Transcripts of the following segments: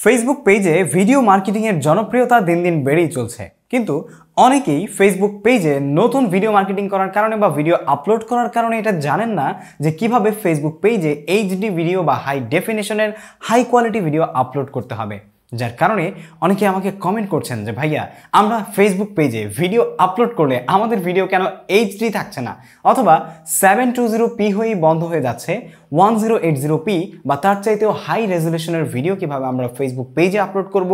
Facebook পেজে video মার্কেটিংয়ের জনপ্রিয়তা দিন দিন বেড়েই চলছে, কিন্তু অনেকেই ফেসবুক পেজে নতুন ভিডিও মার্কেটিং করার কারণে বা ভিডিও আপলোড করার কারণে এটা জানেন না যে কিভাবে ফেসবুক পেজে এইচডি ভিডিও বা হাই ডেফিনেশনের হাই কোয়ালিটি ভিডিও আপলোড করতে হবে। যার কারণে অনেকে আমাকে কমেন্ট করছেন যে ভাইয়া, আমরা ফেসবুক পেজে ভিডিও আপলোড করলে আমাদের ভিডিও কেন এইচডি থাকছে না, অথবা 720p হয়েই বন্ধ হয়ে যাচ্ছে, 1080p বা তার চাইতেও হাই রেজুলেশনের ভিডিও কিভাবে আমরা ফেসবুক পেজে আপলোড করব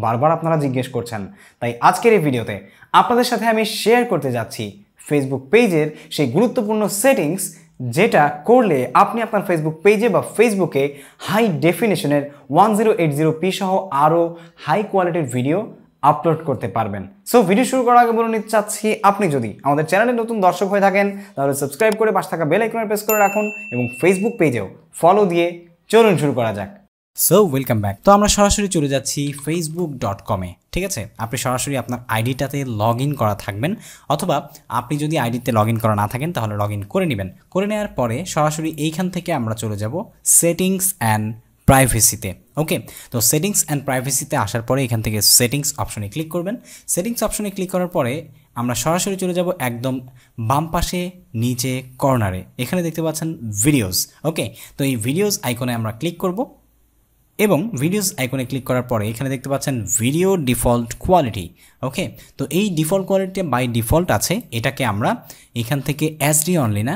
বারবার আপনারা জিজ্ঞেস করছেন। তাই আজকের এই ভিডিওতে আপনাদের সাথে আমি শেয়ার করতে যাচ্ছি ফেসবুক পেজের সেই গুরুত্বপূর্ণ সেটিংস, যেটা করলে আপনি আপনার ফেসবুক পেজে বা ফেসবুকে হাই ডেফিনেশনের 1080p সহ আরও হাই কোয়ালিটির ভিডিও আপলোড করতে পারবেন। সো ভিডিও শুরু করার আগে বলে নিতে চাচ্ছি, আপনি যদি আমাদের চ্যানেলে নতুন দর্শক হয়ে থাকেন তাহলে সাবস্ক্রাইব করে পাশে থাকা বেল আইকনে প্রেস করে রাখুন এবং ফেসবুক পেজেও ফলো দিয়ে চলুন শুরু করা যাক। So welcome back. তো আমরা সরাসরি চলে যাচ্ছি facebook.com-এ। ঠিক আছে, আপনি সরাসরি আপনার আইডিটাতে লগ ইন করা থাকবেন, অথবা আপনি যদি আইডিতে লগ ইন করা না থাকেন তাহলে লগ ইন করে নেবেন। করে নেওয়ার পরে সরাসরি এইখান থেকে আমরা চলে যাব সেটিংস অ্যান্ড প্রাইভেসিতে। ওকে, তো সেটিংস অ্যান্ড প্রাইভেসিতে আসার পরে এখান থেকে সেটিংস অপশনে ক্লিক করবেন। সেটিংস অপশনে ক্লিক করার পরে আমরা সরাসরি চলে যাব একদম বাম পাশে নিচে কর্নারে, এখানে দেখতে পাচ্ছেন ভিডিওস। ওকে, তো এই ভিডিওস আইকনে আমরা ক্লিক করব এবং ভিডিওস আইকনে ক্লিক করার পরে এখানে দেখতে পাচ্ছেন ভিডিও ডিফল্ট কোয়ালিটি। ওকে, তো এই ডিফল্ট কোয়ালিটি বাই ডিফল্ট আছে, এটাকে আমরা এখান থেকে এসডি অনলি না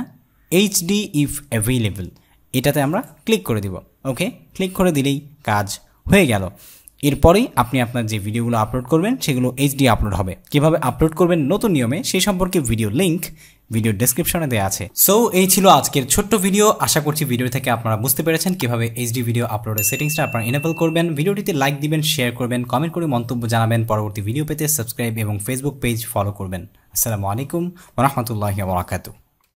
এইচডি ইফ অ্যাভেলেবল এটাতে আমরা ক্লিক করে দিব। ওকে, ক্লিক করে দিলেই কাজ হয়ে গেল। এরপরেই আপনি আপনার যে ভিডিওগুলো আপলোড করবেন সেগুলো এইচডি আপলোড হবে। কিভাবে আপলোড করবেন নতুন নিয়মে সেই সম্পর্কে ভিডিও লিঙ্ক ভিডিও ডেসক্রিপশনে দেওয়া আছে। সো এই ছিল আজকের ছোট্ট ভিডিও। আশা করছি ভিডিও থেকে আপনারা বুঝতে পেরেছেন কিভাবে এইচডি ভিডিও আপলোডের সেটিংসটা আপনারা এনেবল করবেন। ভিডিওটিতে লাইক দিবেন, শেয়ার করবেন, কমেন্ট করে মন্তব্য জানাবেন। পরবর্তী ভিডিও পেতে সাবস্ক্রাইব এবং ফেসবুক পেজ ফলো করবেন। আসসালামু আলাইকুম ওয়া রাহমাতুল্লাহি ওয়া বারাকাতুহু।